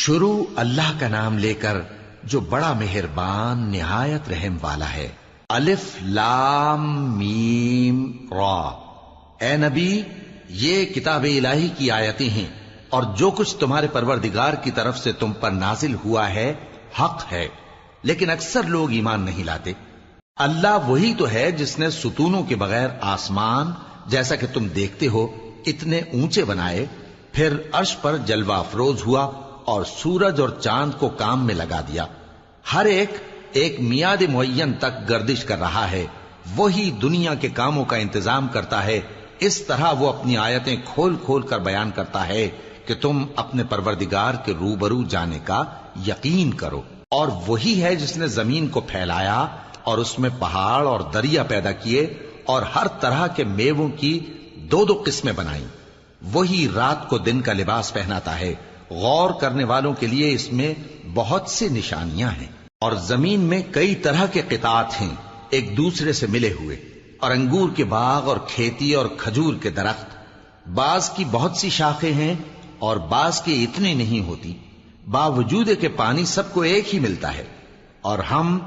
شروع اللہ کا نام لے کر جو بڑا مہربان نہایت رحم والا ہے۔ الف لام میم را۔ اے نبی، یہ کتاب الہی کی آیتیں ہیں اور جو کچھ تمہارے پروردگار کی طرف سے تم پر نازل ہوا ہے حق ہے، لیکن اکثر لوگ ایمان نہیں لاتے۔ اللہ وہی تو ہے جس نے ستونوں کے بغیر آسمان جیسا کہ تم دیکھتے ہو اتنے اونچے بنائے، پھر عرش پر جلوہ افروز ہوا اور سورج اور چاند کو کام میں لگا دیا۔ ہر ایک میعاد معین تک گردش کر رہا ہے۔ وہی دنیا کے کاموں کا انتظام کرتا ہے۔ اس طرح وہ اپنی آیتیں کھول کھول کر بیان کرتا ہے کہ تم اپنے پروردگار کے روبرو جانے کا یقین کرو۔ اور وہی ہے جس نے زمین کو پھیلایا اور اس میں پہاڑ اور دریا پیدا کیے اور ہر طرح کے میووں کی دو دو قسمیں بنائیں۔ وہی رات کو دن کا لباس پہناتا ہے۔ غور کرنے والوں کے لیے اس میں بہت سی نشانیاں ہیں۔ اور زمین میں کئی طرح کے قطعات ہیں ایک دوسرے سے ملے ہوئے، اور انگور کے باغ اور کھیتی اور کھجور کے درخت۔ بعض کی بہت سی شاخیں ہیں اور بعض کی اتنی نہیں ہوتی، باوجود کہ پانی سب کو ایک ہی ملتا ہے۔ اور ہم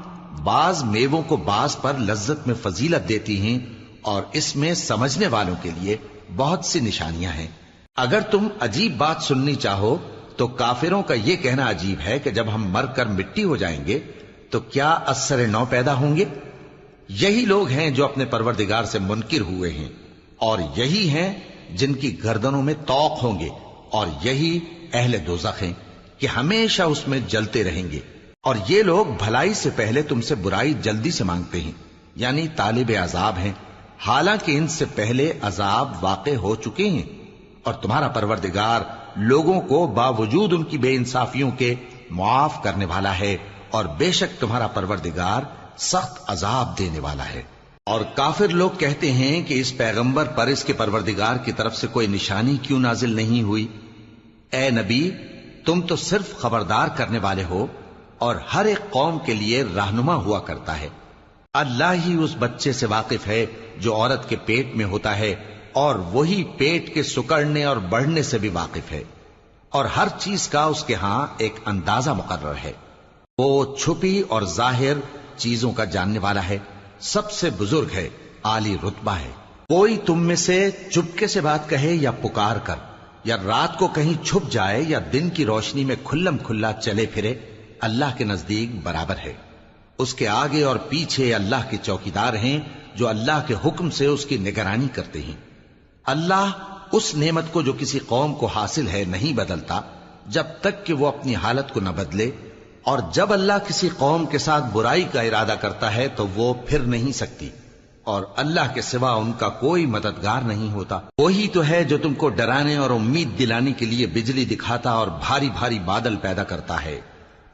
بعض میووں کو بعض پر لذت میں فضیلت دیتی ہیں، اور اس میں سمجھنے والوں کے لیے بہت سی نشانیاں ہیں۔ اگر تم عجیب بات سننی چاہو تو کافروں کا یہ کہنا عجیب ہے کہ جب ہم مر کر مٹی ہو جائیں گے تو کیا اثر نو پیدا ہوں گے؟ یہی لوگ ہیں جو اپنے پروردگار سے منکر ہوئے ہیں، اور یہی ہیں جن کی گردنوں میں طوق ہوں گے، اور یہی اہل دوزخ ہیں کہ ہمیشہ اس میں جلتے رہیں گے۔ اور یہ لوگ بھلائی سے پہلے تم سے برائی جلدی سے مانگتے ہیں، یعنی طالب عذاب ہیں، حالانکہ ان سے پہلے عذاب واقع ہو چکے ہیں۔ اور تمہارا پروردگار لوگوں کو باوجود ان کی بے انصافیوں کے معاف کرنے والا ہے، اور بے شک تمہارا پروردگار سخت عذاب دینے والا ہے۔ اور کافر لوگ کہتے ہیں کہ اس پیغمبر پر اس کے پروردگار کی طرف سے کوئی نشانی کیوں نازل نہیں ہوئی؟ اے نبی، تم تو صرف خبردار کرنے والے ہو، اور ہر ایک قوم کے لیے رہنما ہوا کرتا ہے۔ اللہ ہی اس بچے سے واقف ہے جو عورت کے پیٹ میں ہوتا ہے، اور وہی پیٹ کے سکڑنے اور بڑھنے سے بھی واقف ہے، اور ہر چیز کا اس کے ہاں ایک اندازہ مقرر ہے۔ وہ چھپی اور ظاہر چیزوں کا جاننے والا ہے، سب سے بزرگ ہے، عالی رتبہ ہے۔ کوئی تم میں سے چپکے سے بات کہے یا پکار کر، یا رات کو کہیں چھپ جائے یا دن کی روشنی میں کھلم کھلا چلے پھرے، اللہ کے نزدیک برابر ہے۔ اس کے آگے اور پیچھے اللہ کے چوکیدار ہیں جو اللہ کے حکم سے اس کی نگرانی کرتے ہیں۔ اللہ اس نعمت کو جو کسی قوم کو حاصل ہے نہیں بدلتا جب تک کہ وہ اپنی حالت کو نہ بدلے، اور جب اللہ کسی قوم کے ساتھ برائی کا ارادہ کرتا ہے تو وہ پھر نہیں سکتی، اور اللہ کے سوا ان کا کوئی مددگار نہیں ہوتا۔ وہی تو ہے جو تم کو ڈرانے اور امید دلانے کے لیے بجلی دکھاتا اور بھاری بھاری بادل پیدا کرتا ہے،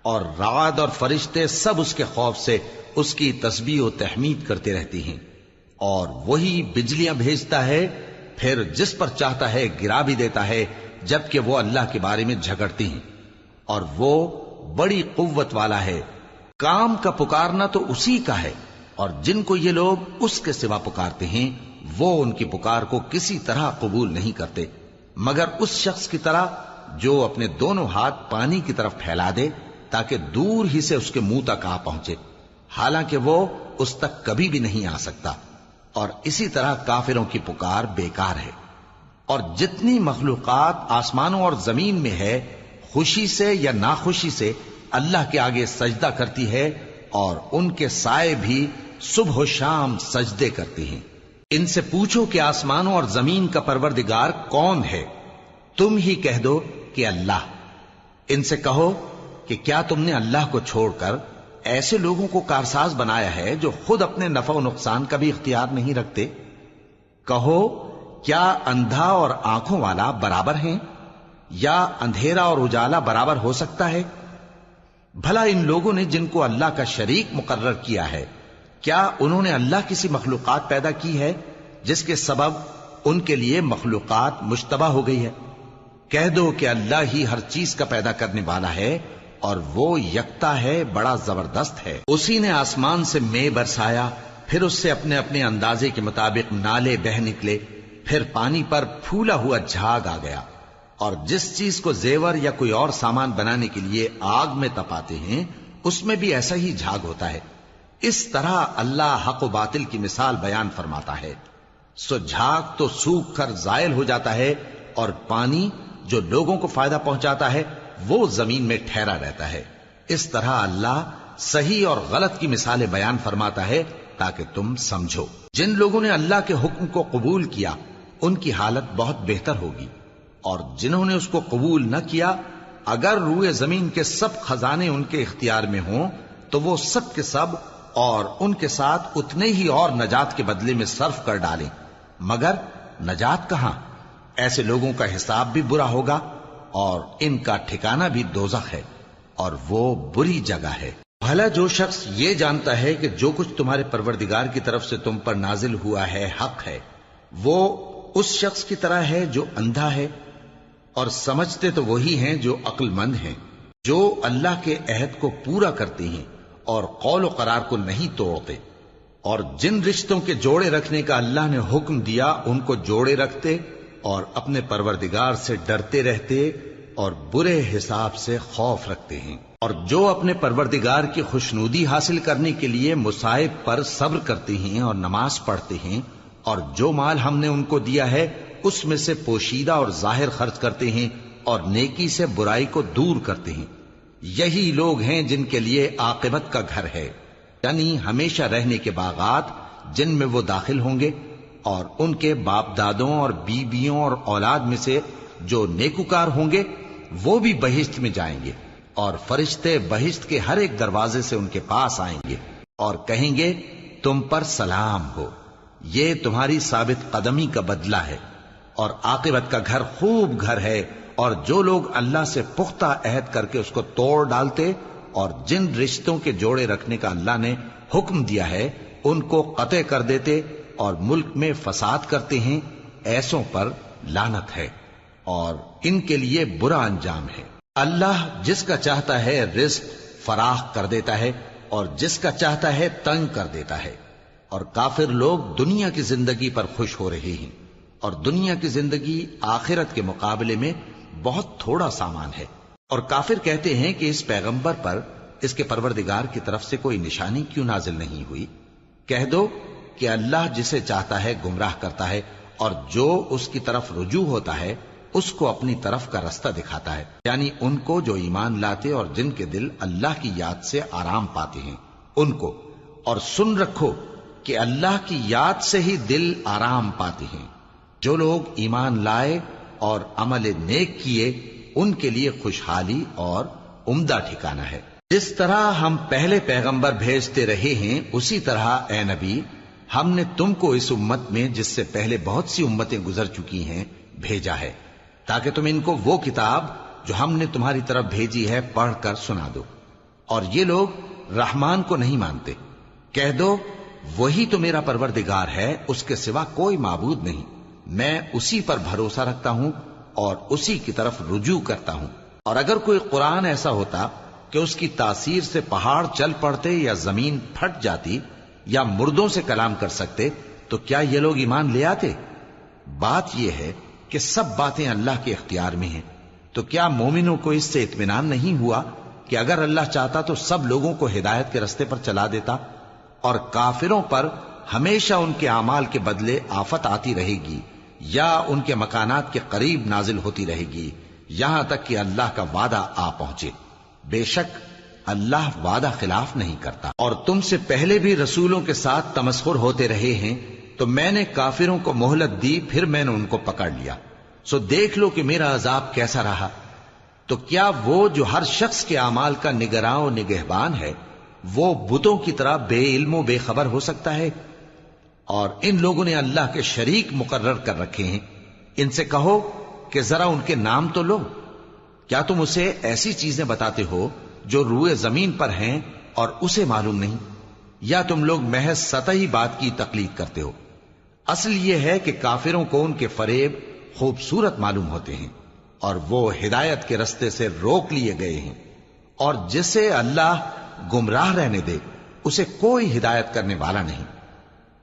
اور رعد اور فرشتے سب اس کے خوف سے اس کی تسبیح و تحمید کرتے رہتی ہیں۔ اور وہی بجلیاں بھیجتا ہے، پھر جس پر چاہتا ہے گرا بھی دیتا ہے، جبکہ وہ اللہ کے بارے میں جھگڑتی ہیں، اور وہ بڑی قوت والا ہے۔ کام کا پکارنا تو اسی کا ہے، اور جن کو یہ لوگ اس کے سوا پکارتے ہیں وہ ان کی پکار کو کسی طرح قبول نہیں کرتے، مگر اس شخص کی طرح جو اپنے دونوں ہاتھ پانی کی طرف پھیلا دے تاکہ دور ہی سے اس کے منہ تک آ پہنچے، حالانکہ وہ اس تک کبھی بھی نہیں آ سکتا۔ اور اسی طرح کافروں کی پکار بیکار ہے۔ اور جتنی مخلوقات آسمانوں اور زمین میں ہے، خوشی سے یا ناخوشی سے اللہ کے آگے سجدہ کرتی ہے، اور ان کے سائے بھی صبح و شام سجدے کرتی ہیں۔ ان سے پوچھو کہ آسمانوں اور زمین کا پروردگار کون ہے؟ تم ہی کہہ دو کہ اللہ۔ ان سے کہو کہ کیا تم نے اللہ کو چھوڑ کر ایسے لوگوں کو کارساز بنایا ہے جو خود اپنے نفع و نقصان کا بھی اختیار نہیں رکھتے؟ کہو کیا اندھا اور آنکھوں والا برابر ہیں، یا اندھیرا اور اجالا برابر ہو سکتا ہے؟ بھلا ان لوگوں نے جن کو اللہ کا شریک مقرر کیا ہے، کیا انہوں نے اللہ کسی مخلوقات پیدا کی ہے جس کے سبب ان کے لیے مخلوقات مشتبہ ہو گئی ہے؟ کہہ دو کہ اللہ ہی ہر چیز کا پیدا کرنے والا ہے، اور وہ یکتا ہے، بڑا زبردست ہے۔ اسی نے آسمان سے مے برسایا، پھر اس سے اپنے اپنے اندازے کے مطابق نالے بہہ نکلے، پھر پانی پر پھولا ہوا جھاگ آ گیا، اور جس چیز کو زیور یا کوئی اور سامان بنانے کے لیے آگ میں تپاتے ہیں اس میں بھی ایسا ہی جھاگ ہوتا ہے. اس طرح اللہ حق و باطل کی مثال بیان فرماتا ہے. سو جھاگ تو سوکھ کر زائل ہو جاتا ہے اور پانی جو لوگوں کو فائدہ پہنچاتا ہے وہ زمین میں ٹھہرا رہتا ہے. اس طرح اللہ صحیح اور غلط کی مثالیں بیان فرماتا ہے تاکہ تم سمجھو. جن لوگوں نے اللہ کے حکم کو قبول کیا ان کی حالت بہت بہتر ہوگی، اور جنہوں نے اس کو قبول نہ کیا اگر روئے زمین کے سب خزانے ان کے اختیار میں ہوں تو وہ سب کے سب اور ان کے ساتھ اتنے ہی اور نجات کے بدلے میں صرف کر ڈالیں، مگر نجات کہاں؟ ایسے لوگوں کا حساب بھی برا ہوگا اور ان کا ٹھکانہ بھی دوزخ ہے، اور وہ بری جگہ ہے. بھلا جو شخص یہ جانتا ہے کہ جو کچھ تمہارے پروردگار کی طرف سے تم پر نازل ہوا ہے حق ہے، وہ اس شخص کی طرح ہے جو اندھا ہے، اور سمجھتے تو وہی ہیں جو عقل مند ہیں، جو اللہ کے عہد کو پورا کرتے ہیں اور قول و قرار کو نہیں توڑتے، اور جن رشتوں کے جوڑے رکھنے کا اللہ نے حکم دیا ان کو جوڑے رکھتے اور اپنے پروردگار سے ڈرتے رہتے اور برے حساب سے خوف رکھتے ہیں. اور جو اپنے پروردگار کی خوشنودی حاصل کرنے کے لیے مصائب پر صبر کرتے ہیں اور نماز پڑھتے ہیں، اور جو مال ہم نے ان کو دیا ہے اس میں سے پوشیدہ اور ظاہر خرچ کرتے ہیں اور نیکی سے برائی کو دور کرتے ہیں، یہی لوگ ہیں جن کے لیے عاقبت کا گھر ہے، یعنی ہمیشہ رہنے کے باغات جن میں وہ داخل ہوں گے، اور ان کے باپ دادوں اور بیویوں اور اولاد میں سے جو نیکوکار ہوں گے وہ بھی بہشت میں جائیں گے، اور فرشتے بہشت کے ہر ایک دروازے سے ان کے پاس آئیں گے اور کہیں گے تم پر سلام ہو، یہ تمہاری ثابت قدمی کا بدلہ ہے، اور عاقبت کا گھر خوب گھر ہے. اور جو لوگ اللہ سے پختہ عہد کر کے اس کو توڑ ڈالتے اور جن رشتوں کے جوڑے رکھنے کا اللہ نے حکم دیا ہے ان کو قطع کر دیتے اور ملک میں فساد کرتے ہیں، ایسوں پر لعنت ہے اور ان کے لیے برا انجام ہے. اللہ جس کا چاہتا ہے رزق فراخ کر دیتا ہے اور جس کا چاہتا ہے تنگ کر دیتا ہے، اور کافر لوگ دنیا کی زندگی پر خوش ہو رہے ہیں، اور دنیا کی زندگی آخرت کے مقابلے میں بہت تھوڑا سامان ہے. اور کافر کہتے ہیں کہ اس پیغمبر پر اس کے پروردگار کی طرف سے کوئی نشانی کیوں نازل نہیں ہوئی؟ کہہ دو کہ اللہ جسے چاہتا ہے گمراہ کرتا ہے، اور جو اس کی طرف رجوع ہوتا ہے اس کو اپنی طرف کا رستہ دکھاتا ہے، یعنی ان کو جو ایمان لاتے اور جن کے دل اللہ کی یاد سے آرام پاتے ہیں ان کو. اور سن رکھو کہ اللہ کی یاد سے ہی دل آرام پاتے ہیں. جو لوگ ایمان لائے اور عمل نیک کیے ان کے لیے خوشحالی اور عمدہ ٹھکانہ ہے. جس طرح ہم پہلے پیغمبر بھیجتے رہے ہیں اسی طرح اے نبی ہم نے تم کو اس امت میں جس سے پہلے بہت سی امتیں گزر چکی ہیں بھیجا ہے، تاکہ تم ان کو وہ کتاب جو ہم نے تمہاری طرف بھیجی ہے پڑھ کر سنا دو. اور یہ لوگ رحمان کو نہیں مانتے. کہہ دو وہی تو میرا پروردگار ہے، اس کے سوا کوئی معبود نہیں، میں اسی پر بھروسہ رکھتا ہوں اور اسی کی طرف رجوع کرتا ہوں. اور اگر کوئی قرآن ایسا ہوتا کہ اس کی تاثیر سے پہاڑ چل پڑتے یا زمین پھٹ جاتی یا مردوں سے کلام کر سکتے تو کیا یہ لوگ ایمان لے آتے؟ بات یہ ہے کہ سب باتیں اللہ کے اختیار میں ہیں. تو کیا مومنوں کو اس سے اطمینان نہیں ہوا کہ اگر اللہ چاہتا تو سب لوگوں کو ہدایت کے رستے پر چلا دیتا؟ اور کافروں پر ہمیشہ ان کے اعمال کے بدلے آفت آتی رہے گی یا ان کے مکانات کے قریب نازل ہوتی رہے گی یہاں تک کہ اللہ کا وعدہ آ پہنچے. بے شک اللہ وعدہ خلاف نہیں کرتا. اور تم سے پہلے بھی رسولوں کے ساتھ تمسخر ہوتے رہے ہیں تو میں نے کافروں کو مہلت دی، پھر میں نے ان کو پکڑ لیا. سو دیکھ لو کہ میرا عذاب کیسا رہا. تو کیا وہ جو ہر شخص کے اعمال کا نگراں و نگہبان ہے وہ بتوں کی طرح بے علم و بے خبر ہو سکتا ہے؟ اور ان لوگوں نے اللہ کے شریک مقرر کر رکھے ہیں. ان سے کہو کہ ذرا ان کے نام تو لو. کیا تم اسے ایسی چیزیں بتاتے ہو جو روئے زمین پر ہیں اور اسے معلوم نہیں، یا تم لوگ محض سطحی بات کی تقلید کرتے ہو؟ اصل یہ ہے کہ کافروں کو ان کے فریب خوبصورت معلوم ہوتے ہیں اور وہ ہدایت کے رستے سے روک لیے گئے ہیں. اور جسے اللہ گمراہ رہنے دے اسے کوئی ہدایت کرنے والا نہیں.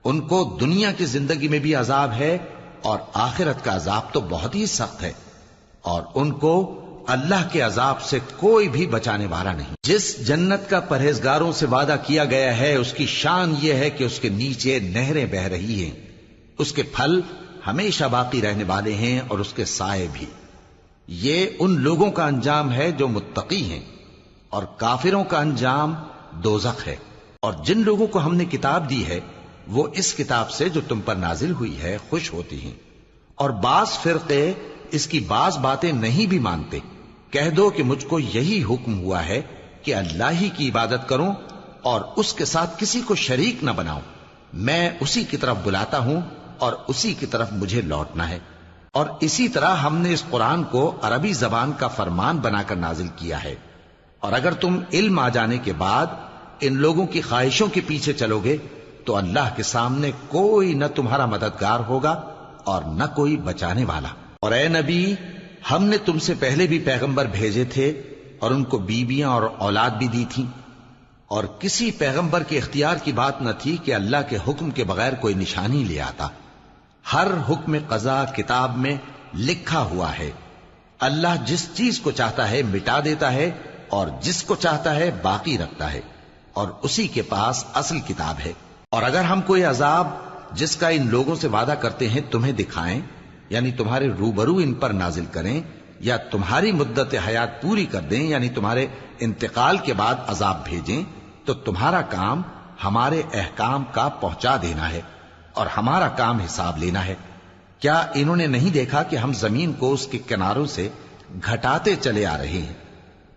ان کو دنیا کی زندگی میں بھی عذاب ہے اور آخرت کا عذاب تو بہت ہی سخت ہے. اور ان کو اللہ کے عذاب سے کوئی بھی بچانے والا نہیں۔ جس جنت کا پرہیزگاروں سے وعدہ کیا گیا ہے اس کی شان یہ ہے کہ اس کے نیچے نہریں بہ رہی ہیں، اس کے پھل ہمیشہ باقی رہنے والے ہیں اور اس کے سائے بھی۔ یہ ان لوگوں کا انجام ہے جو متقی ہیں، اور کافروں کا انجام دوزخ ہے۔ اور جن لوگوں کو ہم نے کتاب دی ہے وہ اس کتاب سے جو تم پر نازل ہوئی ہے خوش ہوتی ہیں، اور بعض فرقے اس کی بعض باتیں نہیں بھی مانتے۔ کہہ دو کہ مجھ کو یہی حکم ہوا ہے کہ اللہ ہی کی عبادت کروں اور اس کے ساتھ کسی کو شریک نہ بناؤں۔ میں اسی کی طرف بلاتا ہوں اور اسی کی طرف مجھے لوٹنا ہے۔ اور اسی طرح ہم نے اس قرآن کو عربی زبان کا فرمان بنا کر نازل کیا ہے، اور اگر تم علم آ جانے کے بعد ان لوگوں کی خواہشوں کے پیچھے چلو گے تو اللہ کے سامنے کوئی نہ تمہارا مددگار ہوگا اور نہ کوئی بچانے والا۔ اور اے نبی، ہم نے تم سے پہلے بھی پیغمبر بھیجے تھے اور ان کو بیویاں اور اولاد بھی دی تھیں، اور کسی پیغمبر کے اختیار کی بات نہ تھی کہ اللہ کے حکم کے بغیر کوئی نشانی لے آتا۔ ہر حکم قضا کتاب میں لکھا ہوا ہے۔ اللہ جس چیز کو چاہتا ہے مٹا دیتا ہے اور جس کو چاہتا ہے باقی رکھتا ہے، اور اسی کے پاس اصل کتاب ہے۔ اور اگر ہم کوئی عذاب جس کا ان لوگوں سے وعدہ کرتے ہیں تمہیں دکھائیں، یعنی تمہارے روبرو ان پر نازل کریں، یا تمہاری مدت حیات پوری کر دیں، یعنی تمہارے انتقال کے بعد عذاب بھیجیں، تو تمہارا کام ہمارے احکام کا پہنچا دینا ہے اور ہمارا کام حساب لینا ہے۔ کیا انہوں نے نہیں دیکھا کہ ہم زمین کو اس کے کناروں سے گھٹاتے چلے آ رہے ہیں،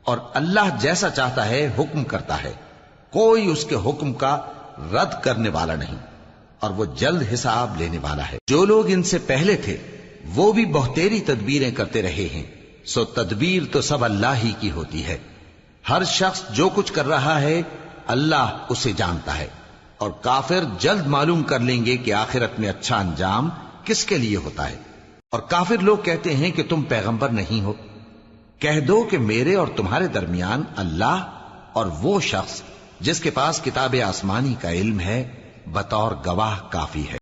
اور اللہ جیسا چاہتا ہے حکم کرتا ہے، کوئی اس کے حکم کا رد کرنے والا نہیں، اور وہ جلد حساب لینے والا ہے۔ جو لوگ ان سے پہلے تھے وہ بھی بہتیری تدبیریں کرتے رہے ہیں، سو تدبیر تو سب اللہ ہی کی ہوتی ہے۔ ہر شخص جو کچھ کر رہا ہے اللہ اسے جانتا ہے، اور کافر جلد معلوم کر لیں گے کہ آخرت میں اچھا انجام کس کے لیے ہوتا ہے۔ اور کافر لوگ کہتے ہیں کہ تم پیغمبر نہیں ہو۔ کہہ دو کہ میرے اور تمہارے درمیان اللہ اور وہ شخص جس کے پاس کتاب آسمانی کا علم ہے بطور گواہ کافی ہے۔